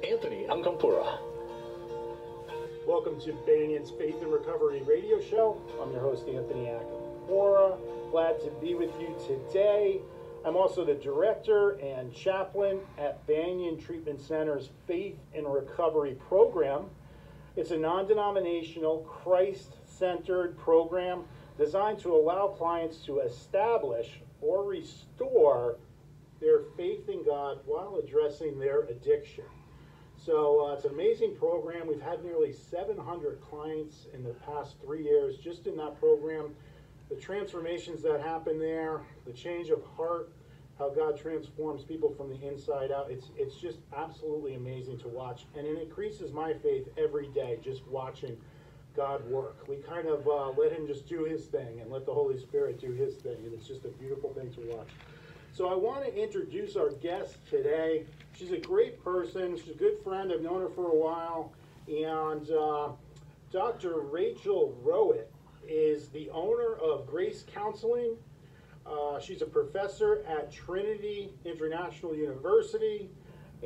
Anthony Acampora. Welcome to Banyan's Faith and Recovery radio show. I'm your host, Anthony Acampora. Glad to be with you today. I'm also the director and chaplain at Banyan Treatment Center's Faith and Recovery program. It's a non-denominational, Christ-centered program designed to allow clients to establish or restore their faith in God while addressing their addiction. So it's an amazing program. We've had nearly 700 clients in the past 3 years just in that program. The transformations that happen there, the change of heart, how God transforms people from the inside out, it's just absolutely amazing to watch. And it increases my faith every day just watching God work. We kind of let him just do his thing and let the Holy Spirit do his thing. And it's just a beautiful thing to watch. So I want to introduce our guest today. She's a great person. She's a good friend. I've known her for a while. And Dr. Rachel Rowitt is the owner of Grace Counseling. She's a professor at Trinity International University,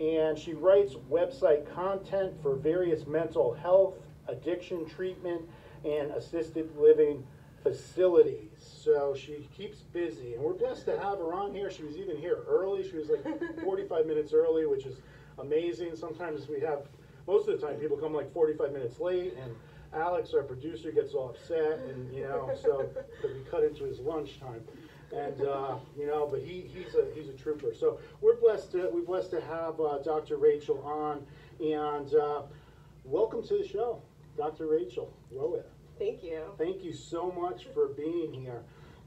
and she writes website content for various mental health, addiction treatment, and assisted living facilities. So she keeps busy, and we're blessed to have her on here. She was even here early. She was like 45 minutes early, which is amazing. Sometimes we have, most of the time, people come like 45 minutes late, and Alex, our producer, gets all upset, and so we cut into his lunchtime, and but he's a trooper. So we're blessed to have Dr. Rachel on, and welcome to the show, Dr. Rachel Rowitt. Thank you. Thank you so much for being here.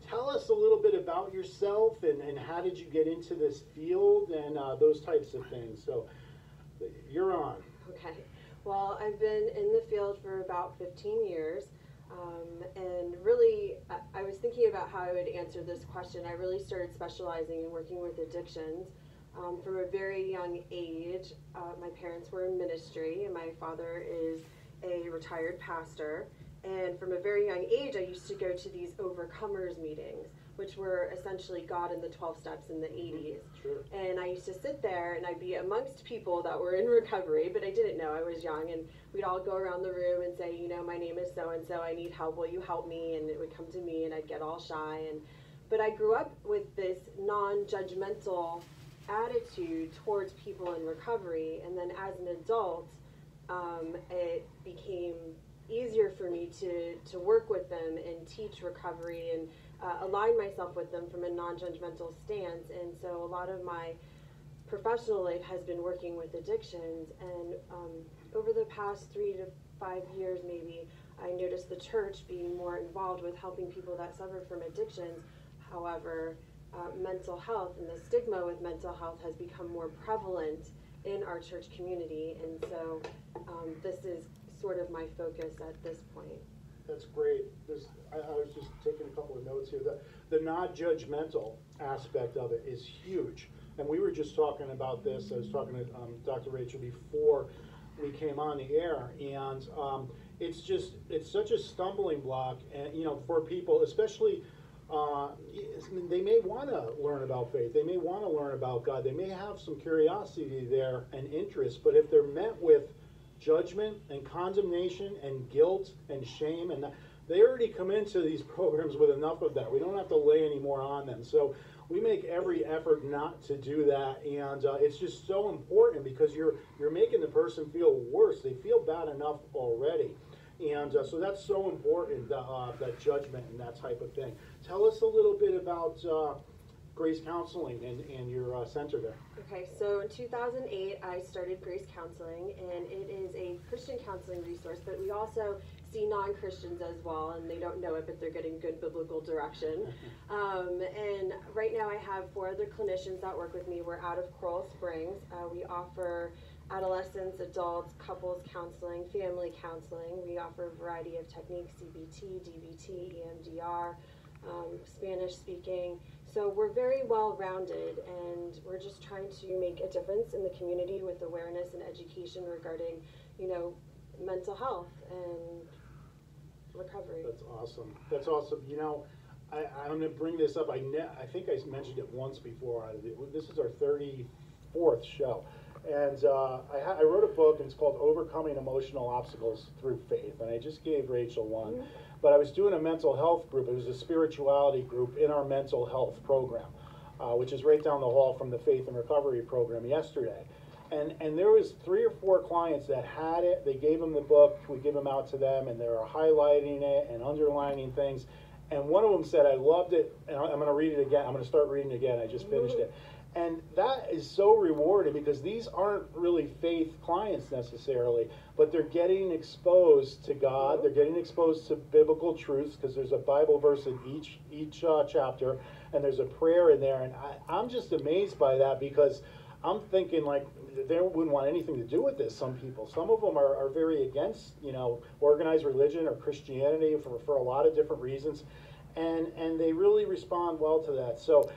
Tell us a little bit about yourself and how did you get into this field and those types of things. So you're on. Okay. Well, I've been in the field for about 15 years. And really, I was thinking about how I would answer this question. I really started specializing in working with addictions from a very young age. My parents were in ministry, and my father is a retired pastor. And from a very young age, I used to go to these overcomers meetings, which were essentially God in the 12 Steps in the 80s. Sure. And I used to sit there and I'd be amongst people that were in recovery, but I didn't know. I was young, and we'd all go around the room and say, my name is so-and-so, I need help, will you help me? And it would come to me, and I'd get all shy. But I grew up with this non-judgmental attitude towards people in recovery, and then as an adult, it became easier for me to work with them and teach recovery and align myself with them from a non-judgmental stance. And so a lot of my professional life has been working with addictions, and over the past 3 to 5 years maybe, I noticed the church being more involved with helping people that suffer from addictions. However, mental health and the stigma with mental health has become more prevalent in our church community, and so this is sort of my focus at this point. That's great. I was just taking a couple of notes here. The non-judgmental aspect of it is huge. And we were just talking about this. I was talking to Dr. Rachel before we came on the air. And it's such a stumbling block, and, for people, especially, they may want to learn about faith. They may want to learn about God. They may have some curiosity there and interest. But if they're met with judgment and condemnation and guilt and shame, and they already come into these programs with enough of that. We don't have to lay any more on them. So we make every effort not to do that, and it's just so important because you're making the person feel worse. They feel bad enough already, and so that's so important, that judgment and that type of thing. Tell us a little bit about Grace Counseling and your center there. Okay, so in 2008, I started Grace Counseling, and it is a Christian counseling resource, but we also see non-Christians as well, and they don't know it, but they're getting good biblical direction. And right now I have 4 other clinicians that work with me. We're out of Coral Springs. We offer adolescents, adults, couples counseling, family counseling. We offer a variety of techniques, CBT, DBT, EMDR, Spanish speaking. So we're very well-rounded, and we're just trying to make a difference in the community with awareness and education regarding, mental health and recovery. That's awesome. That's awesome. I'm going to bring this up. I think I mentioned it once before. This is our 34th show. And I wrote a book, and it's called Overcoming Emotional Obstacles Through Faith. And I just gave Rachel one. Mm-hmm. But I was doing a mental health group. It was a spirituality group in our mental health program, which is right down the hall from the Faith and Recovery program yesterday. And there was 3 or 4 clients that had it. They gave them the book. We give them out to them, and they were highlighting it and underlining things. And one of them said, I loved it, and I'm going to read it again. I'm going to start reading it again. I just finished it. And that is so rewarding because these aren't really faith clients necessarily, but they're getting exposed to God. They're getting exposed to biblical truths because there's a Bible verse in each chapter, and there's a prayer in there. And I'm just amazed by that because I'm thinking like they wouldn't want anything to do with this, some people. Some of them are very against, organized religion or Christianity for a lot of different reasons. And they really respond well to that. So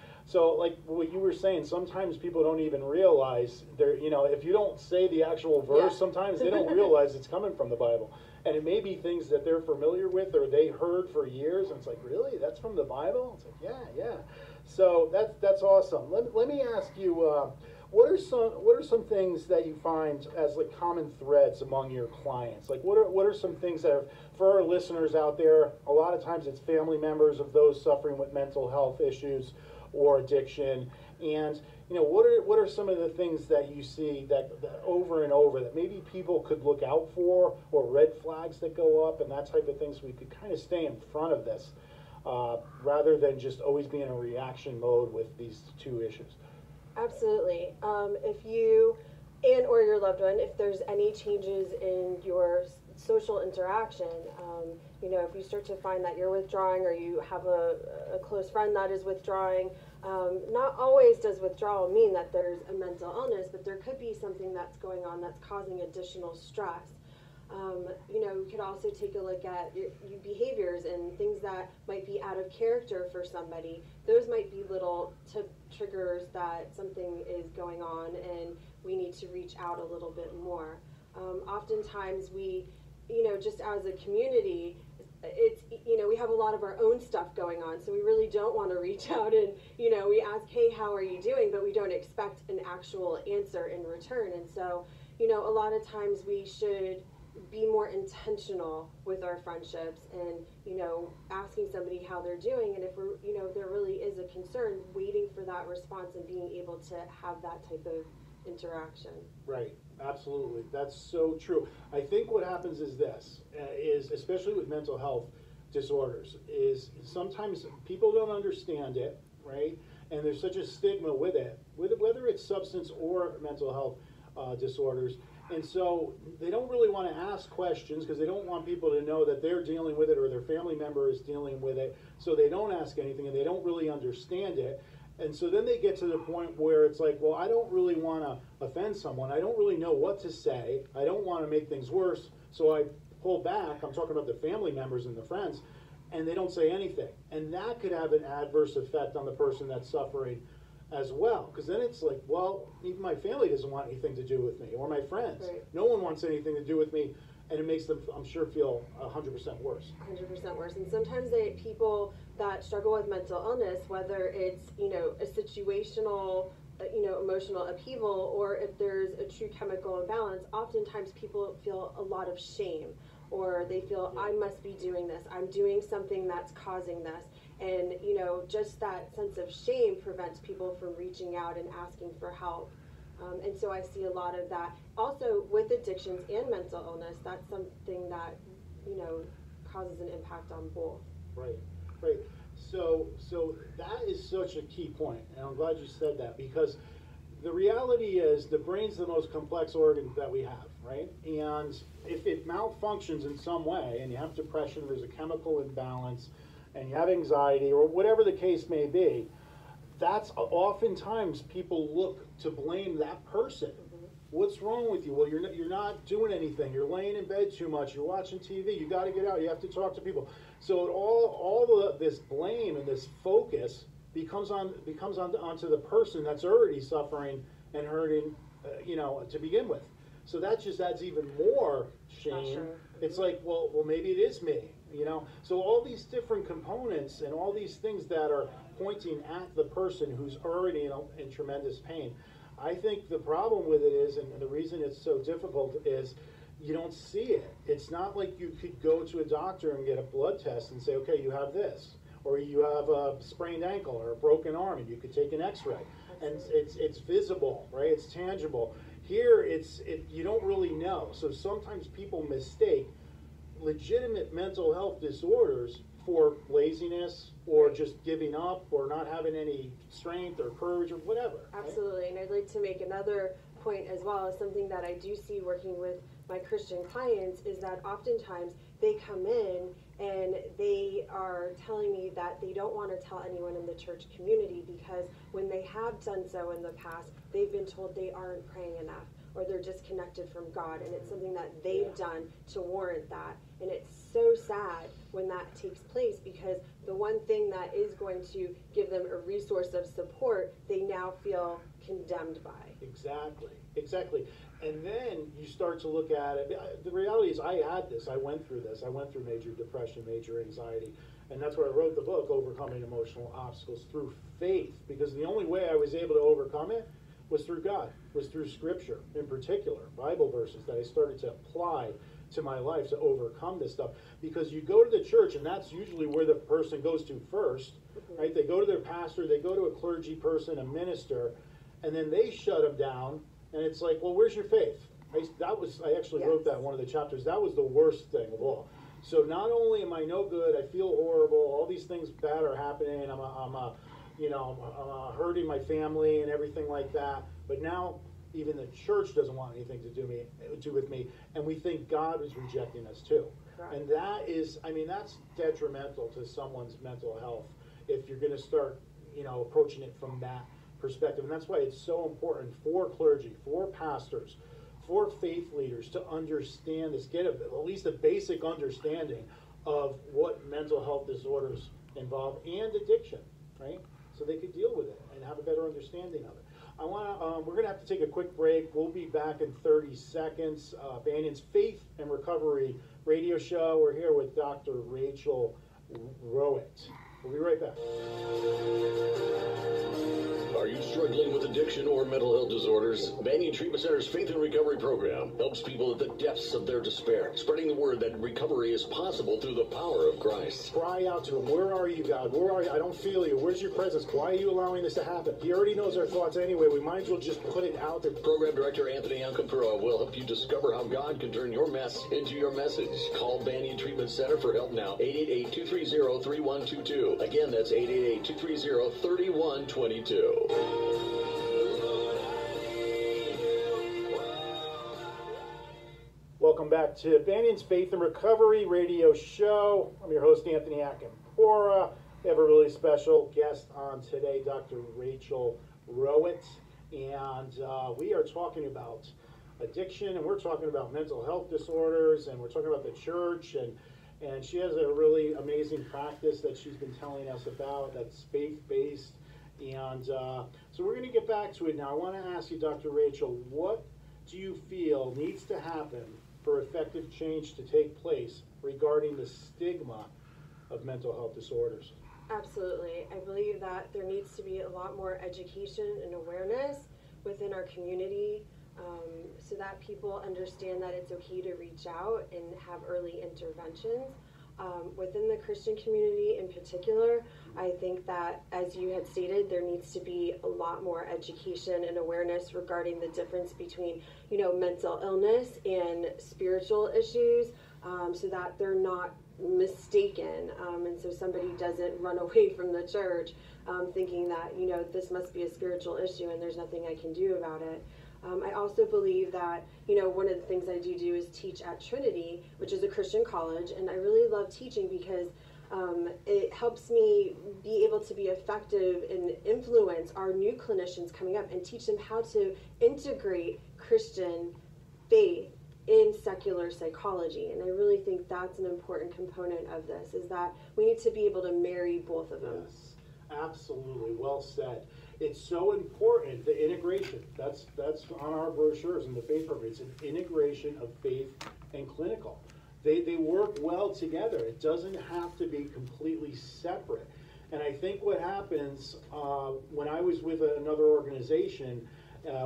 like what you were saying, sometimes people don't even realize if you don't say the actual verse, sometimes they don't realize it's coming from the Bible. And it may be things that they're familiar with or they heard for years, and it's like, really? That's from the Bible? It's like, yeah. So that's awesome. Let me ask you, what are some things that you find as like common threads among your clients? Like what are some things that are, for our listeners out there, a lot of times it's family members of those suffering with mental health issues or addiction, and what are some of the things that you see that over and over that maybe people could look out for, or red flags that go up and that type of thing, so we could kind of stay in front of this rather than just always be in a reaction mode with these 2 issues? Absolutely. If you or your loved one, if there's any changes in your social interaction, if you start to find that you're withdrawing or you have a close friend that is withdrawing, not always does withdrawal mean that there's a mental illness, but there could be something that's going on that's causing additional stress. You could also take a look at your behaviors and things that might be out of character for somebody. Those might be little triggers that something is going on and we need to reach out a little bit more. Oftentimes we, just as a community, it's, we have a lot of our own stuff going on, so we really don't want to reach out and, we ask, hey, how are you doing? But we don't expect an actual answer in return. And so, a lot of times we should be more intentional with our friendships and, asking somebody how they're doing. And if we're, there really is a concern, waiting for that response and being able to have that type of interaction. Right. Absolutely. That's so true. I think what happens is this, is especially with mental health disorders, is sometimes people don't understand it, right? And there's such a stigma with it, whether it's substance or mental health disorders. And so they don't really want to ask questions because they don't want people to know that they're dealing with it or their family member is dealing with it. So they don't ask anything and they don't really understand it. And so then they get to the point where it's like, well, I don't really want to offend someone. I don't really know what to say. I don't want to make things worse. So I pull back. I'm talking about the family members and the friends, and they don't say anything. And that could have an adverse effect on the person that's suffering as well. Because then it's like, well, even my family doesn't want anything to do with me, or my friends. Right. No one wants anything to do with me. And it makes them, I'm sure, feel 100% worse. 100% worse. And sometimes people that struggle with mental illness, whether it's, a situational, emotional upheaval, or if there's a true chemical imbalance, oftentimes people feel a lot of shame, or they feel, I must be doing this. I'm doing something that's causing this. And, just that sense of shame prevents people from reaching out and asking for help. And so I see a lot of that. Also, with addictions and mental illness, that's something that, causes an impact on both. Right. So that is such a key point, and I'm glad you said that, because the reality is the brain's the most complex organ that we have, right? And if it malfunctions in some way, and you have depression, there's a chemical imbalance, and you have anxiety, or whatever the case may be, that's oftentimes people look to blame that person. What's wrong with you? Well, you're not doing anything. You're laying in bed too much. You're watching TV. You got to get out. You have to talk to people. So all this blame and this focus becomes onto the person that's already suffering and hurting, to begin with. So that just adds even more shame. Sure. It's like, well, maybe it is me. So all these different components and all these things that are pointing at the person who's already in tremendous pain. I think the problem with it is, and the reason it's so difficult is you don't see it. It's not like you could go to a doctor and get a blood test and say, okay, you have this, or you have a sprained ankle or a broken arm, and you could take an x-ray. And it's visible, right? It's tangible. Here, you don't really know. So sometimes people mistake legitimate mental health disorders for laziness or just giving up or not having any strength or courage or whatever. Absolutely. Right? And I'd like to make another point as well, as something that I do see working with my Christian clients, is that oftentimes they come in and they are telling me that they don't want to tell anyone in the church community because when they have done so in the past, they've been told they aren't praying enough or they're disconnected from God, and it's something that they've done to warrant that. And it's so sad when that takes place, because the one thing that is going to give them a resource of support, they now feel condemned by. Exactly. And then you start to look at it. The reality is I had this. I went through this. I went through major depression, major anxiety. And that's why I wrote the book, Overcoming Emotional Obstacles Through Faith, because the only way I was able to overcome it was through God, was through Scripture, in particular, Bible verses that I started to apply to my life to overcome this stuff. Because you go to the church, and that's usually where the person goes to first, right? They go to their pastor, they go to a clergy person, a minister, and then they shut them down, and it's like, well, where's your faith? I actually wrote that in one of the chapters. That was the worst thing of all. So not only am I no good, I feel horrible, all these things bad are happening, I'm hurting my family and everything like that, but now even the church doesn't want anything to do with me, and we think God is rejecting us too. Right. And that's detrimental to someone's mental health if you're going to start, approaching it from that perspective. And that's why it's so important for clergy, for pastors, for faith leaders to understand this, get at least a basic understanding of what mental health disorders involve and addiction, right? So they could deal with it and have a better understanding of it. We're going to have to take a quick break. We'll be back in 30 seconds. Banyan's Faith and Recovery radio show. We're here with Dr. Rachel Rowitt. We'll be right back. Are you struggling with addiction or mental health disorders? Banyan Treatment Center's Faith and Recovery program helps people at the depths of their despair, spreading the word that recovery is possible through the power of Christ. Cry out to him. Where are you, God? Where are you? I don't feel you. Where's your presence? Why are you allowing this to happen? He already knows our thoughts anyway. We might as well just put it out there. Program Director Anthony Acampora will help you discover how God can turn your mess into your message. Call Banyan Treatment Center for help now. 888-230-3122. Again, that's 888-230-3122. Welcome back to Banyan's Faith and Recovery radio show. I'm your host, Anthony Acampora. We have a really special guest on today, Dr. Rachel Rowitt, and we are talking about addiction, and we're talking about mental health disorders, and we're talking about the church, and she has a really amazing practice that she's been telling us about that's faith-based. And so we're going to get back to it now. I want to ask you, Dr. Rachel, what do you feel needs to happen for effective change to take place regarding the stigma of mental health disorders? Absolutely. I believe that there needs to be a lot more education and awareness within our community, so that people understand that it's okay to reach out and have early interventions. Within the Christian community in particular, I think that, as you had stated, there needs to be a lot more education and awareness regarding the difference between, mental illness and spiritual issues, so that they're not mistaken, and so somebody doesn't run away from the church thinking that, this must be a spiritual issue and there's nothing I can do about it. I also believe that, one of the things I do is teach at Trinity, which is a Christian college, and I really love teaching because it helps me be able to be effective and influence our new clinicians coming up and teach them how to integrate Christian faith in secular psychology. And I really think that's an important component of this, is that we need to be able to marry both of them. Yes, absolutely. Well said. It's so important, the integration. That's on our brochures in the faith program. It's an integration of faith and clinical. They work well together. It doesn't have to be completely separate. And I think what happens when I was with another organization,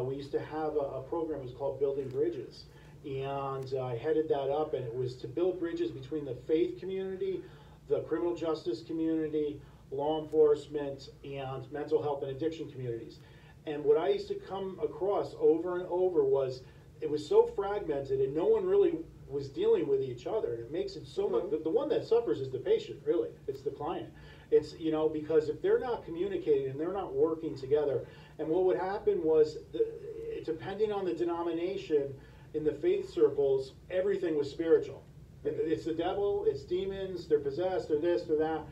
We used to have a program, it was called Building Bridges. And I headed that up, and it was to build bridges between the faith community, the criminal justice community, law enforcement, and mental health and addiction communities. And what I used to come across over and over was it was so fragmented, and no one really was dealing with each other. And it makes it so much, the one that suffers is the patient, really. It's the client. It's, you know, because if they're not communicating and they're not working together, and what would happen was, depending on the denomination, in the faith circles, everything was spiritual. It's the devil, it's demons, they're possessed, they're this, they're that.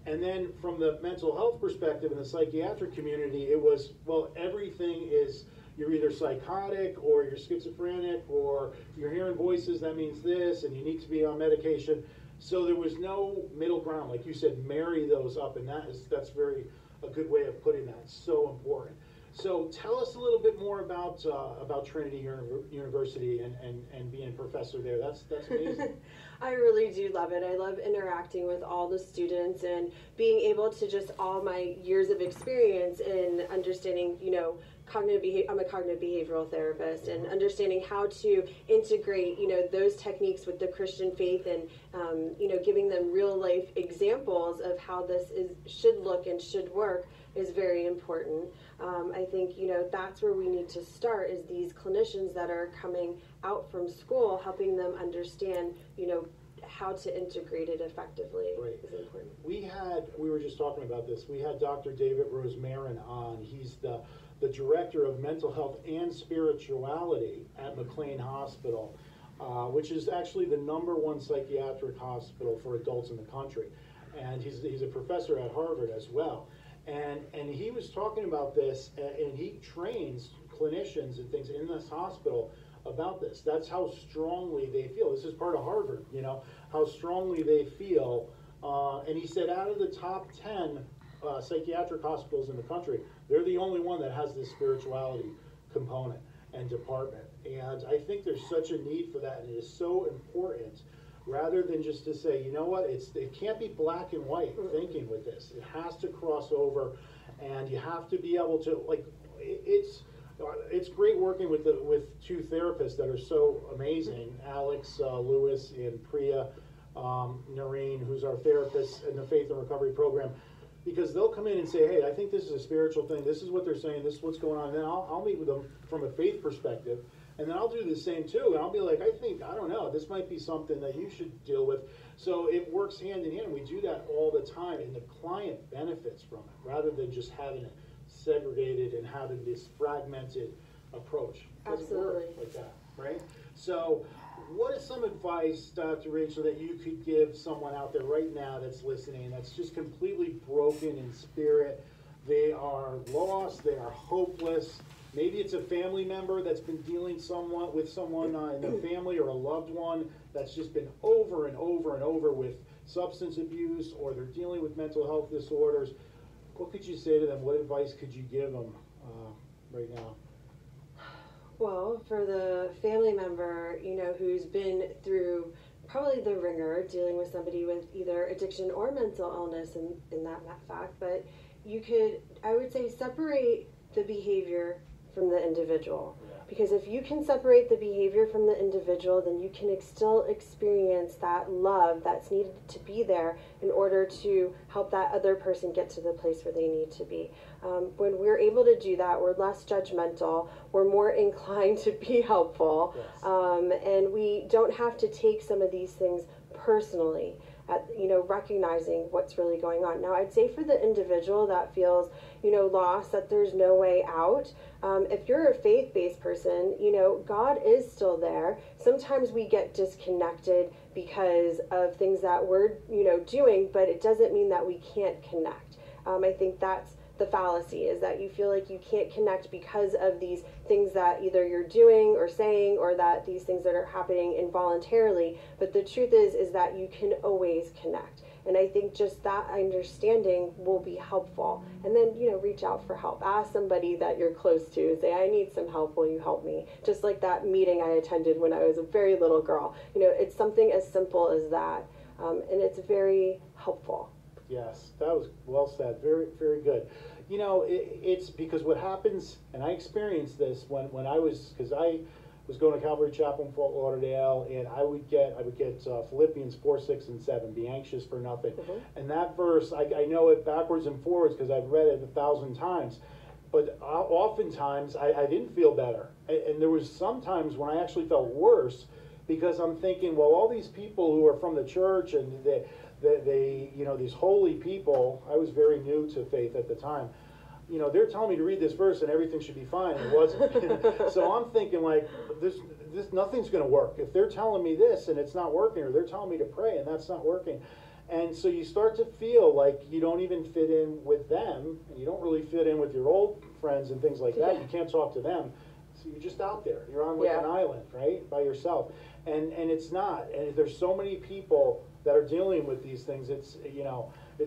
And then from the mental health perspective in the psychiatric community, it was, well, everything is, you're either psychotic or you're schizophrenic or you're hearing voices, that means this, and you need to be on medication. So there was no middle ground. Like you said, marry those up, and that's very a good way of putting that. It's so important. So tell us a little bit more about Trinity University and being a professor there. That's amazing. I really do love it. I love interacting with all the students and being able to just all my years of experience in understanding, you know, I'm a cognitive behavioral therapist, and understanding how to integrate, you know, those techniques with the Christian faith, and you know, giving them real life examples of how this should look and should work is very important. I think, you know, that's where we need to start, is these clinicians that are coming out from school, helping them understand, you know, how to integrate it effectively. Right. Is important. We were just talking about this. We had Dr. David Rosemarin on. He's the director of mental health and spirituality at McLean Hospital, which is actually the #1 psychiatric hospital for adults in the country. And he's a professor at Harvard as well. And he was talking about this, and he trains clinicians and things in this hospital about this. That's how strongly they feel. This is part of Harvard, you know, how strongly they feel. And he said out of the top 10 psychiatric hospitals in the country, they're the only one that has this spirituality component and department. And I think there's such a need for that, and it is so important, rather than just to say, you know what, it can't be black and white thinking with this. It has to cross over, and you have to be able to, like, it's great working with two therapists that are so amazing, Alex Lewis and Priya Noreen, who's our therapist in the Faith and Recovery program, because they'll come in and say, hey, I think this is a spiritual thing, this is what they're saying, this is what's going on, and then I'll meet with them from a faith perspective, and then I'll do the same too, and I'll be like, I don't know, this might be something that you should deal with. So it works hand in hand. We do that all the time, and the client benefits from it, rather than just having it segregated and having this fragmented approach. It doesn't work like that, right? So what is some advice, Dr. Rachel, that you could give someone out there right now that's listening, that's just completely broken in spirit? They are lost, they are hopeless. Maybe it's a family member that's been dealing with someone in their family, or a loved one that's just been over and over and over with substance abuse, or they're dealing with mental health disorders. What could you say to them? What advice could you give them right now? Well, for the family member, you know, who's been through probably the ringer dealing with somebody with either addiction or mental illness in that fact, but I would say, separate the behavior from the individual. Because if you can separate the behavior from the individual, then you can still experience that love that's needed to be there in order to help that other person get to the place where they need to be. When we're able to do that, we're less judgmental, we're more inclined to be helpful, yes. And we don't have to take some of these things personally. Recognizing what's really going on. Now, I'd say for the individual that feels, lost, that there's no way out, if you're a faith-based person, God is still there. Sometimes we get disconnected because of things that we're, doing, but it doesn't mean that we can't connect. I think that's the fallacy, is that you feel like you can't connect because of these things that either you're doing or saying, or that these things that are happening involuntarily. But the truth is that you can always connect. And I think just that understanding will be helpful. And then, reach out for help. Ask somebody that you're close to. Say, I need some help. Will you help me? Just like that meeting I attended when I was a very little girl. It's something as simple as that. And it's very helpful. Yes, that was well said. Very, very good. It's because what happens, and I experienced this when I was, because I was going to Calvary Chapel in Fort Lauderdale, and I would get Philippians 4, 6, and 7, be anxious for nothing. And that verse, I know it backwards and forwards because I've read it 1,000 times. But oftentimes, I didn't feel better. And there was some times when I actually felt worse because I'm thinking, well, all these people who are from the church and they these holy people, I was very new to faith at the time, they're telling me to read this verse and everything should be fine, and it wasn't. So I'm thinking, like, this nothing's going to work. If they're telling me this and it's not working, or they're telling me to pray and that's not working. And so you start to feel like you don't even fit in with them, and you don't really fit in with your old friends and things like that. You can't talk to them. So you're just out there. You're on like an island, right, by yourself. And it's not. And there's so many people that are dealing with these things. It's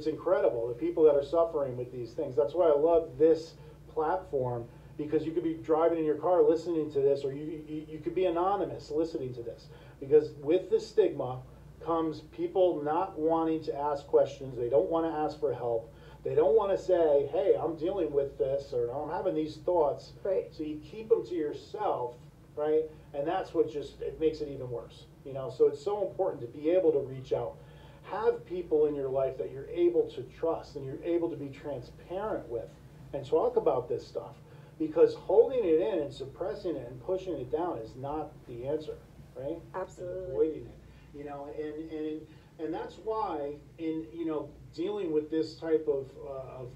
incredible, the people that are suffering with these things. That's why I love this platform, because you could be driving in your car listening to this, or you could be anonymous listening to this. Because with the stigma comes people not wanting to ask questions. They don't want to ask for help. They don't want to say, hey, I'm dealing with this, or I'm having these thoughts. Right. So you keep them to yourself, right? And that's what it makes it even worse. So it's so important to be able to reach out. Have people in your life that you're able to trust and you're able to be transparent with and talk about this stuff. Because holding it in and suppressing it and pushing it down is not the answer, right? Absolutely. And avoiding it. And that's why in dealing with this type of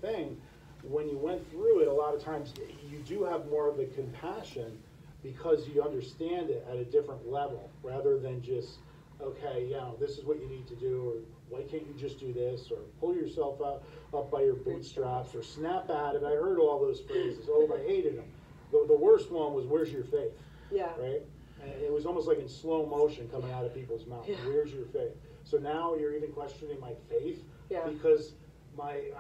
thing, when you went through it, a lot of times you do have more of the compassion because you understand it at a different level, rather than just, okay, this is what you need to do, or why can't you just do this, or pull yourself up by your bootstraps, or snap at it. I heard all those phrases. Oh, I hated them. The worst one was, where's your faith? Yeah. Right? And it was almost like in slow motion coming out of people's mouths. Yeah. Where's your faith? So now you're even questioning my faith, because I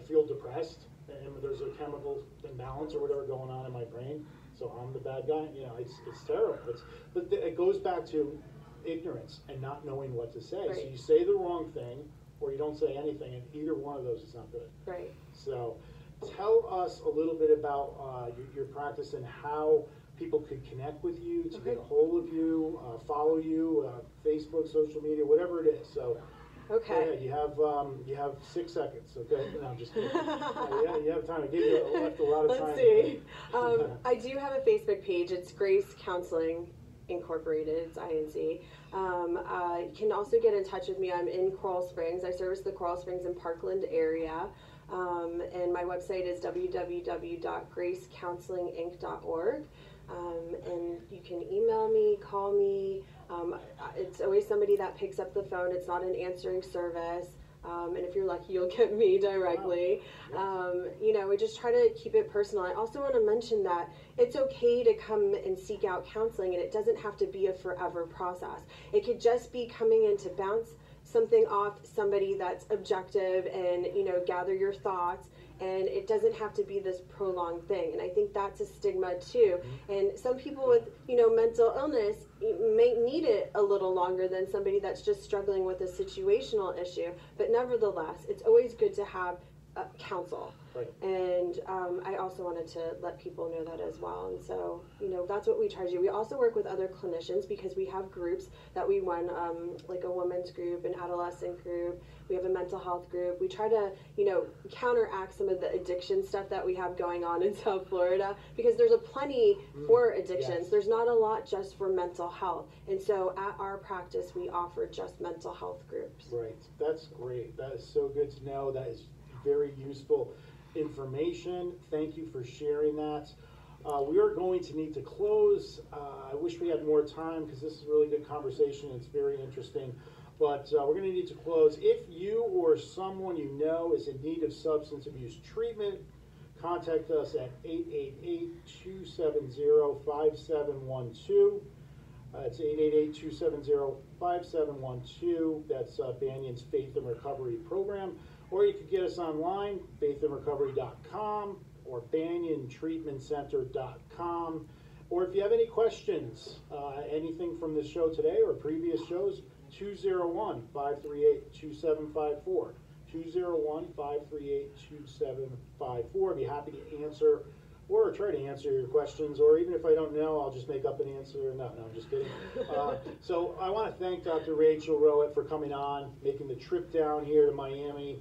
feel depressed, and there's a chemical imbalance or whatever going on in my brain. So I'm the bad guy. It's terrible. But it goes back to ignorance and not knowing what to say. Right. So you say the wrong thing, or you don't say anything, and either one of those is not good. Right. So tell us a little bit about your practice and how people could connect with you, to get a hold of you, follow you, Facebook, social media, whatever it is. So. Okay. You have 6 seconds. Okay. No, I'm just kidding. You have time. I gave you left a lot of time. Let's see. I do have a Facebook page. It's Grace Counseling Incorporated. It's INC. You can also get in touch with me. I'm in Coral Springs. I service the Coral Springs and Parkland area. And my website is www.gracecounselinginc.org. And you can email me, call me. It's always somebody that picks up the phone. It's not an answering service. And if you're lucky, you'll get me directly. We just try to keep it personal. I also want to mention that it's okay to come and seek out counseling, and it doesn't have to be a forever process. It could just be coming in to bounce something off somebody that's objective and, gather your thoughts. And it doesn't have to be this prolonged thing. And I think that's a stigma too. And some people with, mental illness may need it a little longer than somebody that's just struggling with a situational issue. But nevertheless, it's always good to have counsel. Right. And I also wanted to let people know that as well. And so, that's what we try to do. We also work with other clinicians because we have groups that we run, like a women's group, an adolescent group. We have a mental health group. We try to, counteract some of the addiction stuff that we have going on in South Florida, because there's a plenty for addictions. Yes. There's not a lot just for mental health. And so at our practice, we offer just mental health groups. Right. That's great. That is so good to know. That is very useful information. Thank you for sharing that. We are going to need to close. I wish we had more time, because this is a really good conversation. It's very interesting. But we're going to need to close. If you or someone you know is in need of substance abuse treatment, contact us at 888-270-5712. It's 888-270-5712. That's Banyan's Faith and Recovery program. Or you could get us online, faithinrecovery.com or banyantreatmentcenter.com. Or if you have any questions, anything from this show today or previous shows, 201-538-2754. 201-538-2754. I'd be happy to answer or try to answer your questions, or even if I don't know, I'll just make up an answer. No, I'm just kidding. So I want to thank Dr. Rachel Rowitt for coming on, making the trip down here to Miami.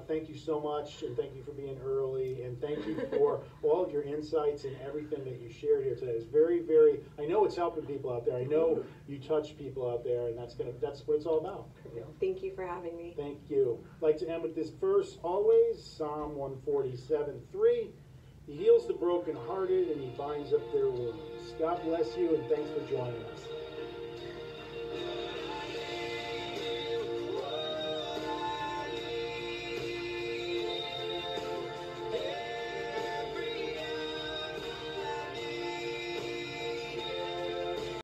Thank you so much, and thank you for being early, and thank you for all of your insights and everything that you shared here today. It's very, very, I know it's helping people out there. I know you touch people out there, and that's what it's all about. You know? Thank you for having me. Thank you. I'd like to end with this verse always, Psalm 147:3. He heals the brokenhearted, and he binds up their wounds. God bless you, and thanks for joining us.